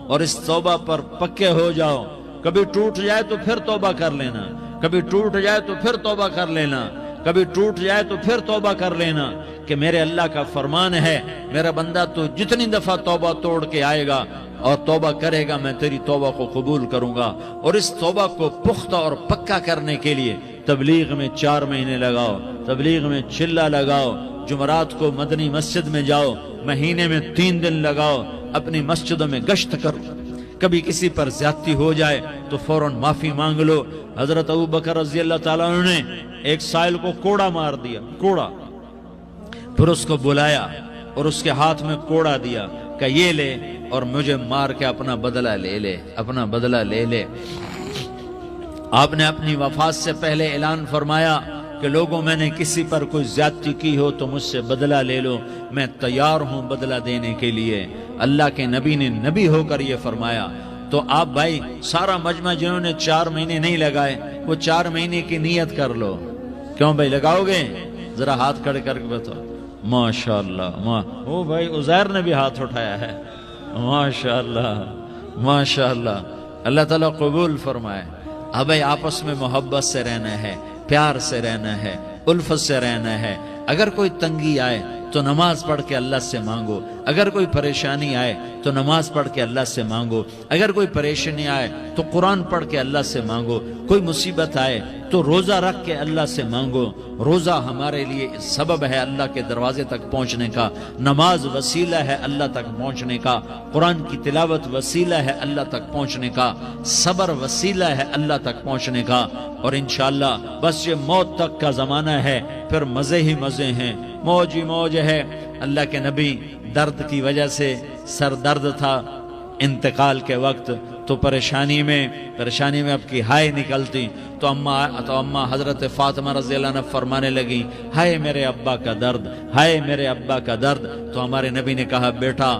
اور اس توبہ پر پکے ہو جاؤ، کبھی ٹوٹ جائے تو پھر توبہ کر لینا، کبھی ٹوٹ جائے تو پھر توبہ کر لینا، کبھی ٹوٹ جائے تو پھر توبہ کر لینا، کہ میرے اللہ کا فرمان ہے میرا بندہ تو جتنی دفعہ توبہ توڑ کے آئے گا اور توبہ کرے گا میں تیری توبہ کو قبول کروں گا۔ اور اس توبہ کو پختہ اور پکا کرنے کے لیے تبلیغ میں 4 مہینے لگاؤ، تبلیغ میں چلہ لگاؤ، جمعرات کو مدنی مسجد میں جاؤ، مہینے میں 3 دن لگاؤ، اپنی مسجدوں میں گشت کرو، کبھی کسی پر زیادتی ہو جائے تو فوراً معافی مانگ لو۔ حضرت ابوبکر رضی اللہ تعالیٰ عنہ نے ایک سائل کو کوڑا مار دیا، کوڑا، پھر اس کو بلایا اور اس کے ہاتھ میں کوڑا دیا کہ یہ لے اور مجھے مار کے اپنا بدلہ لے لے، اپنا بدلہ لے لے۔ آپ نے اپنی وفات سے پہلے اعلان فرمایا کہ لوگوں میں نے کسی پر کوئی زیادتی کی ہو تو مجھ سے بدلہ لے لو، میں تیار ہوں بدلہ دینے کے لیے۔ اللہ کے نبی نے نبی ہو کر یہ فرمایا۔ تو آپ بھائی سارا مجمع جنہوں نے 4 مہینے نہیں لگائے وہ 4 مہینے کی نیت کر لو۔ کیوں بھائی لگاؤ گے؟ ذرا ہاتھ کھڑے کر کے بتاؤ۔ ماشاءاللہ، وہ بھائی عزیر نے بھی ہاتھ اٹھایا ہے، ماشاءاللہ ماشاءاللہ، اللہ تعالیٰ قبول فرمائے۔ اب بھائی آپس میں محبت سے رہنا ہے، پیار سے رہنا ہے، الفت سے رہنا ہے۔ اگر کوئی تنگی آئے تو نماز پڑھ کے اللہ سے مانگو، اگر کوئی پریشانی آئے تو نماز پڑھ کے اللہ سے مانگو، اگر کوئی پریشانی آئے تو قرآن پڑھ کے اللہ سے مانگو، کوئی مصیبت آئے تو روزہ رکھ کے اللہ سے مانگو۔ روزہ ہمارے لیے سبب ہے اللہ کے دروازے تک پہنچنے کا، نماز وسیلہ ہے اللہ تک پہنچنے کا، قرآن کی تلاوت وسیلہ ہے اللہ تک پہنچنے کا، صبر وسیلہ ہے اللہ تک پہنچنے کا۔ اور انشاءاللہ بس یہ موت تک کا زمانہ ہے، پھر مزے ہی مزے ہیں، موج ہی موج ہے۔ اللہ کے نبی درد کی وجہ سے سر درد تھا انتقال کے وقت، تو پریشانی میں اب کی ہائے نکلتی تو اماں حضرت فاطمہ رضی اللہ عنہ فرمانے لگی، ہائے میرے ابا کا درد، ہائے میرے ابا کا درد۔ تو ہمارے نبی نے کہا، بیٹا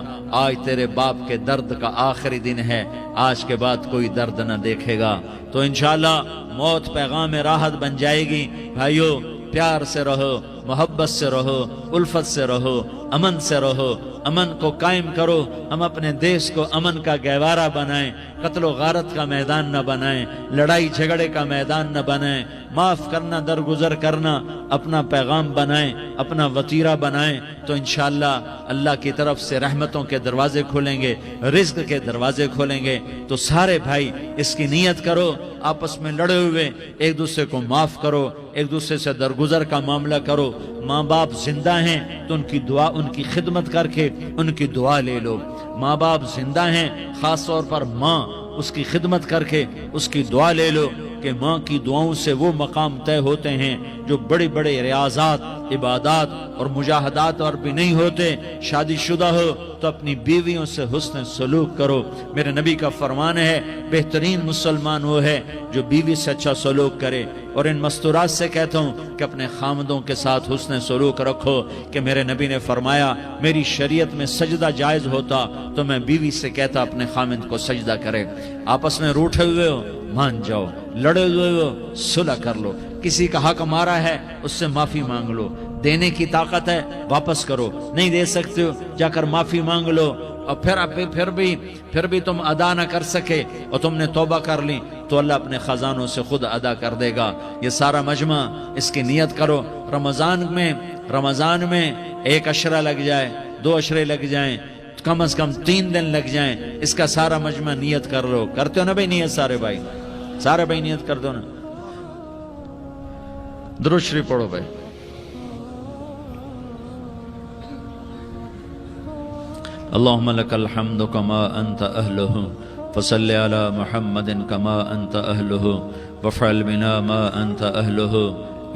آج تیرے باپ کے درد کا آخری دن ہے، آج کے بعد کوئی درد نہ دیکھے گا۔ تو انشاءاللہ موت پیغام راحت بن جائے گی۔ بھائیو پیار سے رہو، محبت سے رہو، الفت سے رہو، امن سے رہو، امن کو قائم کرو۔ ہم اپنے دیش کو امن کا گہوارہ بنائیں، قتل و غارت کا میدان نہ بنائیں، لڑائی جھگڑے کا میدان نہ بنائیں، معاف کرنا، درگزر کرنا اپنا پیغام بنائیں، اپنا وتیرہ بنائیں۔ تو انشاءاللہ اللہ کی طرف سے رحمتوں کے دروازے کھولیں گے، رزق کے دروازے کھولیں گے۔ تو سارے بھائی اس کی نیت کرو، آپس میں لڑے ہوئے ایک دوسرے کو معاف کرو، ایک دوسرے سے درگزر کا معاملہ کرو۔ ماں باپ زندہ ہیں تو ان کی دعا، ان کی خدمت کر کے ان کی دعا لے لو۔ ماں باپ زندہ ہیں، خاص طور پر ماں، اس کی خدمت کر کے اس کی دعا لے لو، کہ ماں کی دعاؤں سے وہ مقام طے ہوتے ہیں جو بڑے بڑے ریاضات، عبادات اور مجاہدات اور بھی نہیں ہوتے۔ شادی شدہ ہو تو اپنی بیویوں سے حسن سلوک کرو۔ میرے نبی کا فرمان ہے، بہترین مسلمان وہ ہے جو بیوی سے اچھا سلوک کرے۔ اور ان مستورات سے کہتا ہوں کہ اپنے خامدوں کے ساتھ حسن سلوک رکھو، کہ میرے نبی نے فرمایا میری شریعت میں سجدہ جائز ہوتا تو میں بیوی سے کہتا اپنے خامد کو سجدہ کرے۔ آپس میں روٹھے ہوئے ہو مان جاؤ، لڑے ہوئے ہو صلح کر لو، کسی کا حق مارا ہے اس سے معافی مانگ لو، دینے کی طاقت ہے واپس کرو، نہیں دے سکتے ہو جا کر معافی مانگ لو۔ اور پھر بھی تم ادا نہ کر سکے اور تم نے توبہ کر لی تو اللہ اپنے خزانوں سے خود ادا کر دے گا۔ یہ سارا مجمع اس کی نیت کرو۔ رمضان میں 1 عشرہ لگ جائے، 2 عشرے لگ جائیں، کم از کم 3 دن لگ جائیں، اس کا سارا مجمع نیت کر لو۔ کرتے ہو نا بھائی نیت؟ سارے بھائی نیت کر دو نا۔ درود شریف پڑھو بھائی۔ اللہم لک الحمد کما انت اہلہ فصل علی محمد کما انت اہلہ وفعل بنا ما انت اہلہ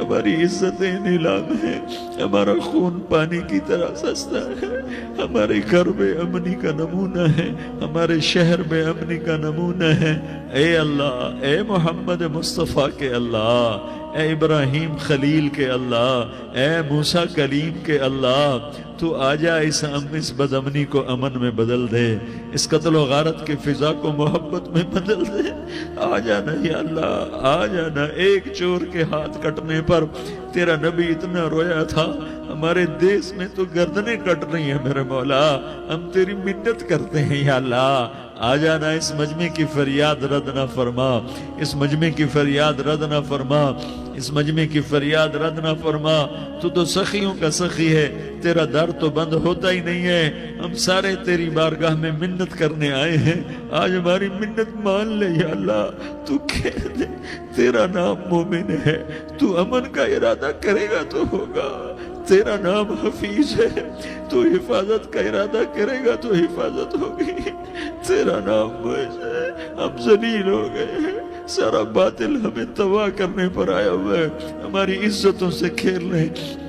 ہماری عزتیں نیلام ہیں، ہمارا خون پانی کی طرح سستا ہے، ہمارے گھر بے امنی کا نمونہ ہے، ہمارے شہر بے امنی کا نمونہ ہے۔ اے اللہ، اے محمد مصطفیٰ کے اللہ، اے ابراہیم خلیل کے اللہ، اے موسیٰ کلیم کے اللہ، تو آجا اس بد امنی کو امن میں بدل دے، اس قتل و غارت کی فضا کو محبت میں بدل دے۔ آ جانا یا اللہ، آ جانا۔ ایک چور کے ہاتھ کٹنے پر تیرا نبی اتنا رویا تھا، ہمارے دیس میں تو گردنیں کٹ رہی ہیں میرے مولا، ہم تیری منت کرتے ہیں یا اللہ، آ جانا۔ اس مجمع کی فریاد رد نہ فرما، اس مجمع کی فریاد رد نہ فرما، اس مجمع کی فریاد رد نہ فرما۔ تو سخیوں کا سخی ہے، تیرا در تو بند ہوتا ہی نہیں ہے، ہم سارے تیری بارگاہ میں منت کرنے آئے ہیں، آج ہماری منت مان لے یا اللہ۔ تو کہہ دے تیرا نام مومن ہے، تو امن کا ارادہ کرے گا تو ہوگا، تیرا نام حفیظ ہے، تو حفاظت کا ارادہ کرے گا تو حفاظت ہوگی، تیرا نام معز ہے، ہم ذلیل ہو گئے ہیں، سارا باطل ہمیں تباہ کرنے پر آیا ہوا ہے، ہماری عزتوں سے کھیل رہے ہیں،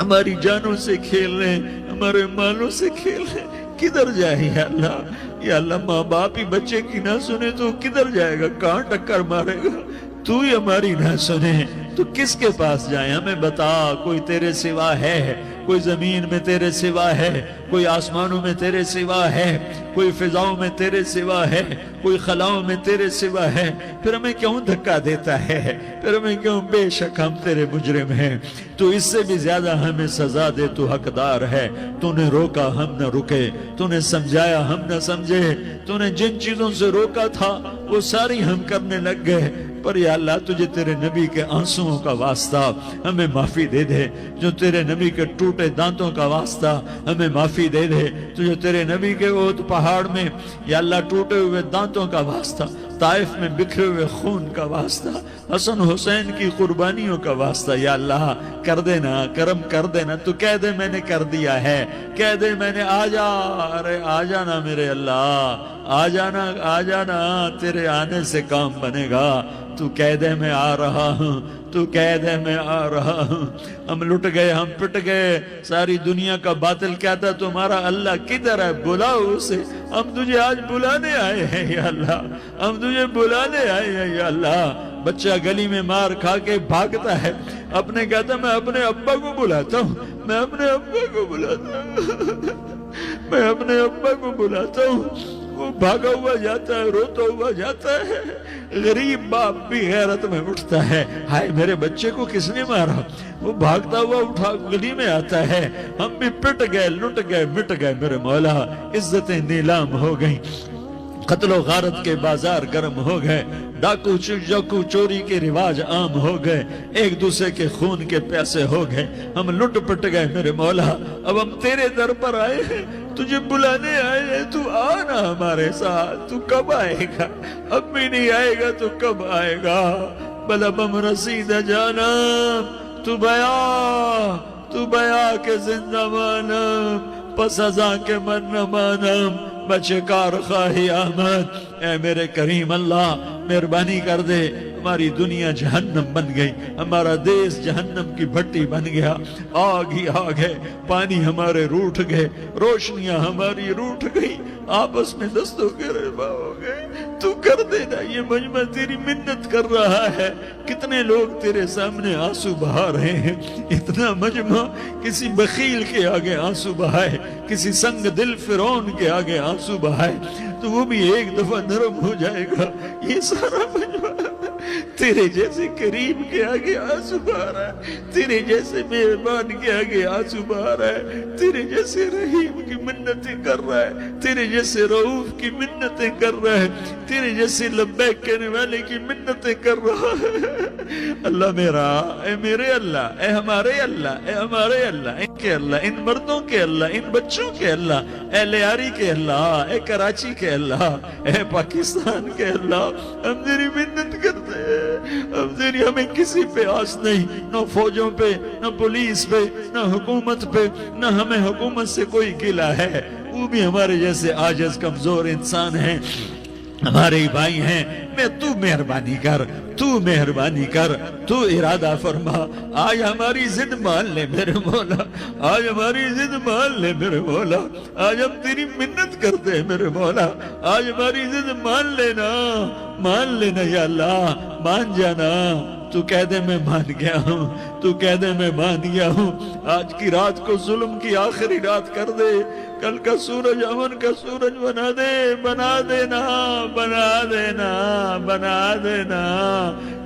ہماری جانوں سے کھیل رہے ہیں، ہمارے مالوں سے کھیل رہے ہیں۔ کدھر جائے یا اللہ؟ یا اللہ، ماں باپ ہی بچے کی نہ سنے تو کدھر جائے گا؟ کہاں ٹکر مارے گا؟ تو ہی ہماری نہ سنے تو کس کے پاس جائیں؟ ہمیں بتا، کوئی تیرے سوا ہے؟ کوئی زمین میں تیرے سوا ہے؟ کوئی آسمانوں میں تیرے سوا ہے؟ کوئی فضاؤں میں تیرے سوا ہے؟ کوئی خلاؤں میں تیرے سوا ہے؟ پھر ہمیں کیوں دھکا دیتا ہے؟ پھر ہمیں کیوں؟ بے شک ہم تیرے مجرم ہیں، تو اس سے بھی زیادہ ہمیں سزا دے، تو حقدار ہے۔ تو نے روکا ہم نہ رکے، تو نے سمجھایا ہم نہ سمجھے، تو نے جن چیزوں سے روکا تھا وہ ساری ہم کرنے لگ گئے، پر یا اللہ تجھے تیرے نبی کے آنسوؤں کا واسطہ ہمیں معافی دے دے، جو تیرے نبی کے ٹوٹے دانتوں کا واسطہ ہمیں معافی دے دے، تجھے تیرے نبی کے احد پہاڑ میں یا اللہ ٹوٹے ہوئے دانتوں کا واسطہ، طائف میں بکھرے ہوئے خون کا واسطہ، حسن حسین کی قربانیوں کا واسطہ یا اللہ کر دینا، کرم کر دینا۔ تو کہہ دے میں نے کر دیا ہے، کہہ دے میں نے، آ جا، ارے آ جانا میرے اللہ، آ جانا، آ جانا، تیرے آنے سے کام بنے گا۔ تو کہہ دے میں آ رہا ہوں، تو کہہ دے میں آ رہا ہوں۔ ہم لٹ گئے، ہم پٹ گئے، ساری دنیا کا باطل کہتا تمہارا اللہ کدھر ہے؟ بلاؤ اسے، ہم تجھے آج بلانے آئے ہیں یا اللہ، ہم تجھے بلانے آئے ہیں یا اللہ۔ بچہ گلی میں مار کھا کے بھاگتا ہے، اپنے کہتا میں اپنے ابا کو بلاتا ہوں، میں اپنے ابا کو بلاتا ہوں، میں اپنے ابا کو بلاتا ہوں۔ وہ بھاگا ہوا جاتا ہے، روتا ہوا جاتا ہے۔ غریب باپ بھی غیرت میں اٹھتا ہے، ہائے میرے بچے کو کس نے مارا؟ وہ بھاگتا ہوا اٹھا گلی میں آتا ہے، ہم بھی پٹ گئے، لٹ گئے، مٹ گئے میرے مولا، عزتیں نیلام ہو گئیں، قتل و غارت کے بازار گرم ہو گئے، ڈاکو چوری کے رواج عام ہو گئے، ایک دوسرے کے خون کے پیاسے ہو گئے، ہم لٹ پٹ گئے میرے مولا۔ اب ہم تیرے در پر آئے ہیں، تجھے بلانے آئے ہیں، تو آنا ہمارے ساتھ۔ تو کب آئے گا؟ اب بھی نہیں آئے گا تو کب آئے گا؟ بلبم رسید جانم، تو بیا کے زندہ مانم، پس ازاں کے من نہ مانم، بچے کار خواہی آمد۔ اے میرے کریم اللہ، مہربانی کر دے، ہماری دنیا جہنم بن گئی، ہمارا دیس جہنم کی بھٹی بن گیا، آگ ہی آگ ہے، پانی ہمارے روٹھ گئے، روشنیاں ہماری روٹھ گئی، آپس میں دستوں کے ربا ہو گئے۔ تو کر دینا، یہ مجمع تیری منت کر رہا ہے۔ کتنے لوگ تیرے سامنے آنسو بہا رہے ہیں، اتنا مجمع کسی بخیل کے آگے آنسو بہائے، کسی سنگ دل فرعون کے آگے آنسو بہائے تو وہ بھی ایک دفعہ نرم ہو جائے گا۔ یہ سارا مجمع تیرے جیسے کریم کے آگے آنسو بہا رہا ہے، تیرے جیسے مہربان کے آگے آنسو بہا رہا ہے، تیرے جیسے رحیم کی منتیں کر رہا ہے، تیرے جیسے رؤوف کی منتیں کر رہا ہے، تیرے جیسے لبیک کہنے والے کی منتیں کر رہا ہے۔ اللہ میرا، اے میرے اللہ، اے ہمارے اللہ، اے ہمارے اللہ، ان کے اللہ، ان مردوں کے اللہ، ان بچوں کے اللہ، اے لیاری کے اللہ، اے کراچی کے اللہ، اے پاکستان کے اللہ، ہم تیری منت کرتے ہیں، ہمیں کسی پہ آس نہیں، نہ فوجوں پہ، نہ پولیس پہ، نہ حکومت پہ، نہ ہمیں حکومت سے کوئی گلہ ہے، وہ بھی ہمارے جیسے عاجز کمزور انسان ہیں، ہمارے ہی بھائی ہیں، میں تو مہربانی کر، تو مہربانی کر، تو ارادہ فرما، آج ہماری ضد مان لے میرے مولا، آج ہماری ضد مان لے میرے مولا، آج ہم تیری منت کرتے ہیں میرے مولا، آج ہماری ضد مان لینا یا اللہ، مان جانا، تو کہہ دے میں مان گیا ہوں، تو کہہ دے میں مان گیا ہوں، آج کی رات کو ظلم کی آخری رات کر دے، کل کا سورج امن کا سورج بنا دینا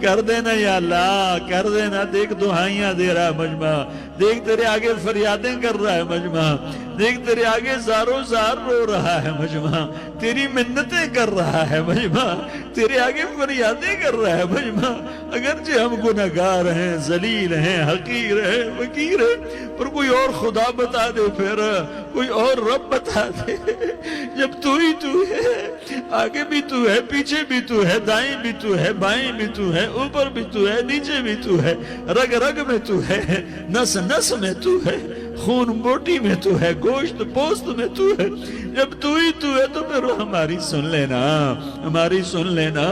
کر دینا یا اللہ، کر دینا۔ دیکھ دعائیاں دے رہا ہے مجمع، دیکھ تیرے آگے فریادیں کر رہا ہے مجمع، دیکھ تیرے آگے زارو زار رو رہا ہے مجمع، تیری منتیں کر رہا ہے مجمع، تیرے آگے فریادیں کر رہا ہے مجمع۔ اگرچہ ہم گناہگار ہیں، ذلیل ہیں، حقیر ہیں، فقیر ہیں، پر کوئی اور خدا بتا دے، پھر کوئی اور رب بتا دے۔ جب تو ہی تو ہے، آگے بھی تو ہے، پیچھے بھی تو ہے، دائیں بھی تو ہے، بائیں بھی تو ہے، اوپر بھی تو ہے، نیچے بھی تو ہے، رگ رگ میں تو ہے، نس نس میں تو ہے، خون بوٹی میں تو ہے، گوشت پوست میں تو ہے۔ جب تو ہی تو ہے تو پھر ہماری سن لینا، ہماری سن لینا۔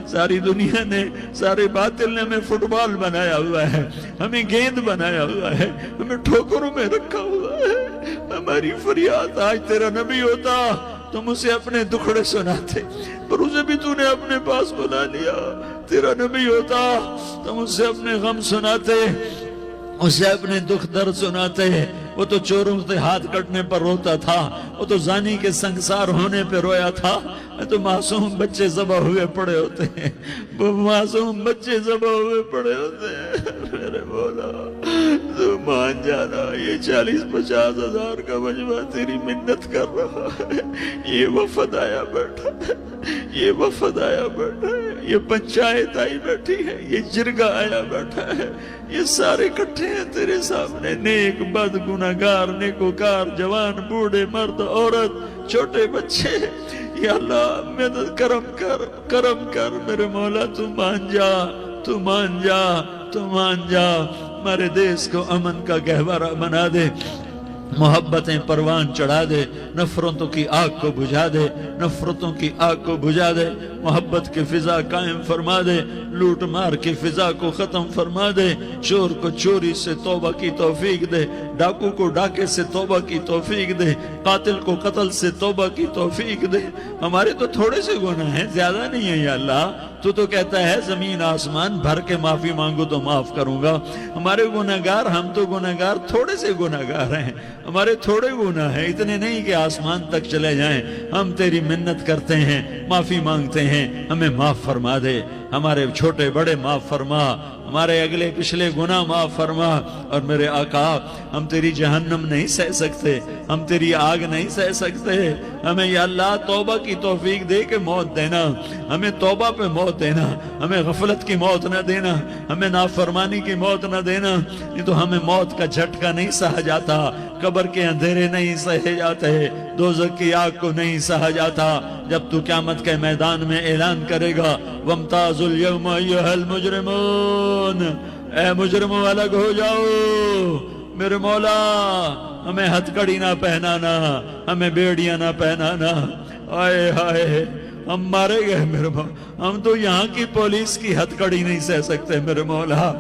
ساری دنیا نے، سارے باطل نے ہمیں فٹ بال بنایا ہوا ہے، ہمیں گیند بنایا ہوا ہے، ہمیں ٹھوکروں میں رکھا ہوا ہے۔ ہماری فریاد، آج تیرا نبی ہوتا تم اسے اپنے دکھڑے سناتے، پر اسے بھی تو نے اپنے پاس بلا لیا۔ تیرا نبی ہوتا تم اسے اپنے غم سناتے، اسے اپنے دکھ درد سناتے۔ وہ تو چوروں سے ہاتھ کٹنے پر روتا تھا، وہ تو زانی کے سنگسار ہونے پہ رویا تھا، تو معصوم بچے ذبح ہوئے پڑے ہوتے ہیں، وہ معصوم بچے ذبح ہوئے پڑے ہوتے ہیں۔ میرے مولا تو مان جانا، یہ 40-50 ہزار کا مجمع تیری منت کر رہا ہے، یہ وفد آیا بیٹھا ہے، یہ وفد آیا بیٹھا ہے، یہ پنچایت آئی بیٹھی ہے، یہ جرگہ آیا بیٹھا ہے، یہ سارے کٹھے ہیں تیرے سامنے، نیک بد گناہگار نیکوکار، جوان بوڑھے مرد عورت چھوٹے بچے۔ یا اللہ مدد کرم کر میرے مولا، تو مان جا، تو مان جا، تو مان جا۔ ہمارے دیس کو امن کا گہوارہ بنا دے، محبتیں پروان چڑھا دے، نفرتوں کی آگ کو بجھا دے، نفرتوں کی آگ کو بجھا دے، محبت کی فضا قائم فرما دے، لوٹ مار کی فضا کو ختم فرما دے، چور کو چوری سے توبہ کی توفیق دے، ڈاکو کو ڈاکے سے توبہ کی توفیق دے، قاتل کو قتل سے توبہ کی توفیق دے۔ ہمارے تو تھوڑے سے گناہ ہیں، زیادہ نہیں ہے یا اللہ، تو کہتا ہے زمین آسمان بھر کے معافی مانگو تو معاف کروں گا۔ ہمارے گناہگار، ہم تو گناہگار تھوڑے سے گناہگار ہیں، ہمارے تھوڑے گناہ ہیں، اتنے نہیں کہ آسمان تک چلے جائیں۔ ہم تیری منت کرتے ہیں، معافی مانگتے ہیں، ہمیں معاف فرما دے، ہمارے چھوٹے بڑے معاف فرما، ہمارے اگلے پچھلے گناہ معاف فرما۔ اور میرے آقا، ہم تیری جہنم نہیں سہ سکتے، ہم تیری آگ نہیں سہ سکتے، ہمیں یا اللہ توبہ کی توفیق دے کے موت دینا، ہمیں توبہ پہ موت دینا، ہمیں غفلت کی موت نہ دینا، ہمیں نافرمانی کی موت نہ دینا، نہیں تو ہمیں موت کا جھٹکا نہیں سہا جاتا، قبر کے اندھیرے نہیں سہے جاتے، دوزخ کی آگ کو نہیں سہا جاتا۔ جب تو قیامت کے میدان میں اعلان کرے گا وَامْتَازُوا الْيَوْمَ أَيُّهَا الْمُجْرِمُونَ، اے مجرموں الگ ہو جاؤ۔ میرے مولا ہمیں ہتھ کڑی نہ پہنانا، ہمیں بیڑیاں نہ پہنانا، آئے ہائے ہم مارے گئے میرے مولا، ہم تو یہاں کی پولیس کی ہتھ کڑی نہیں سہ سکتے میرے مولا،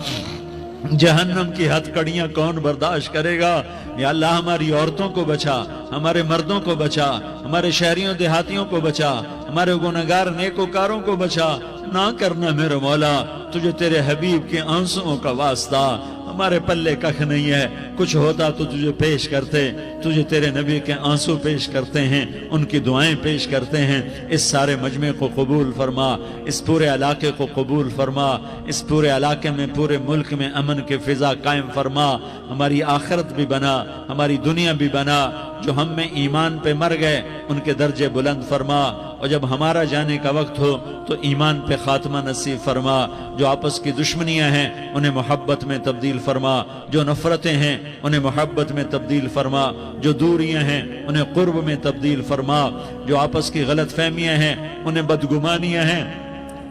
جہنم کی ہتھ کڑیاں کون برداشت کرے گا؟ یا اللہ ہماری عورتوں کو بچا، ہمارے مردوں کو بچا، ہمارے شہریوں دیہاتیوں کو بچا، ہمارے گناہگار نیکوکاروں کو بچا۔ نہ کرنا میرے مولا، تجھے تیرے حبیب کے آنسوؤں کا واسطہ، ہمارے پلے کخ نہیں ہے، کچھ ہوتا تو تجھے پیش کرتے، تجھے تیرے نبی کے آنسو پیش کرتے ہیں، ان کی دعائیں پیش کرتے ہیں۔ اس سارے مجمع کو قبول فرما، اس پورے علاقے کو قبول فرما، اس پورے علاقے میں، پورے ملک میں امن کی فضا قائم فرما، ہماری آخرت بھی بنا، ہماری دنیا بھی بنا۔ جو ہم میں ایمان پہ مر گئے ان کے درجے بلند فرما، اور جب ہمارا جانے کا وقت ہو تو ایمان پہ خاتمہ نصیب فرما۔ جو آپس کی دشمنیاں ہیں انہیں محبت میں تبدیل فرما، جو نفرتیں ہیں انہیں محبت میں تبدیل فرما، جو دوریاں ہیں انہیں قرب میں تبدیل فرما، جو آپس کی غلط فہمیاں ہیں انہیں بدگمانیاں ہیں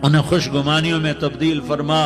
انہیں خوش گمانیوں میں تبدیل فرما،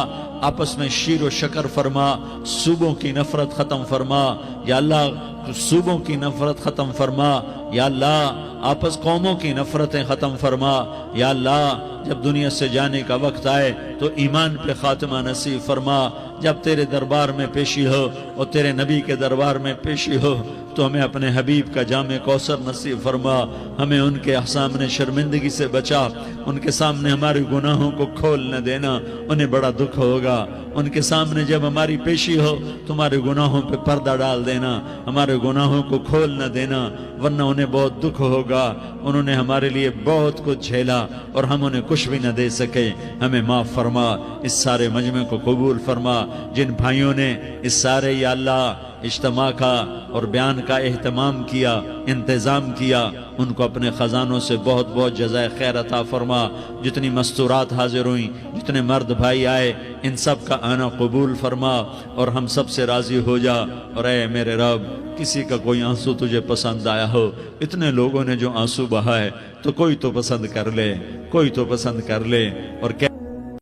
آپس میں شیر و شکر فرما، صوبوں کی نفرت ختم فرما۔ یا اللہ صوبوں کی نفرت ختم فرما، یا اللہ آپس قوموں کی نفرتیں ختم فرما، یا اللہ جب دنیا سے جانے کا وقت آئے تو ایمان پہ خاتمہ نصیب فرما، جب تیرے دربار میں پیشی ہو اور تیرے نبی کے دربار میں پیشی ہو تو ہمیں اپنے حبیب کا جام کوثر نصیب فرما، ہمیں ان کے سامنے شرمندگی سے بچا، ان کے سامنے ہمارے گناہوں کو کھول نہ دینا، انہیں بڑا دکھ ہوگا، ان کے سامنے جب ہماری پیشی ہو تمہارے گناہوں پہ پردہ ڈال دینا، ہمارے گناہوں کو کھول نہ دینا، ورنہ انہیں بہت دکھ ہوگا، انہوں نے ہمارے لیے بہت کچھ جھیلا اور ہم انہیں کچھ بھی نہ دے سکے، ہمیں معاف فرما، اس سارے مجمع کو قبول فرما، جن بھائیوں نے اس سارے یا اللہ اجتماع کا اور بیان کا اہتمام کیا، انتظام کیا، ان کو اپنے خزانوں سے بہت بہت جزائے خیر عطا فرما، جتنی مستورات حاضر ہوئیں، جتنے مرد بھائی آئے، ان سب کا آنا قبول فرما اور ہم سب سے راضی ہو جا، اور اے میرے رب کسی کا کوئی آنسو تجھے پسند آیا ہو، اتنے لوگوں نے جو آنسو بہائے تو کوئی تو پسند کر لے، کوئی تو پسند کر لے، اور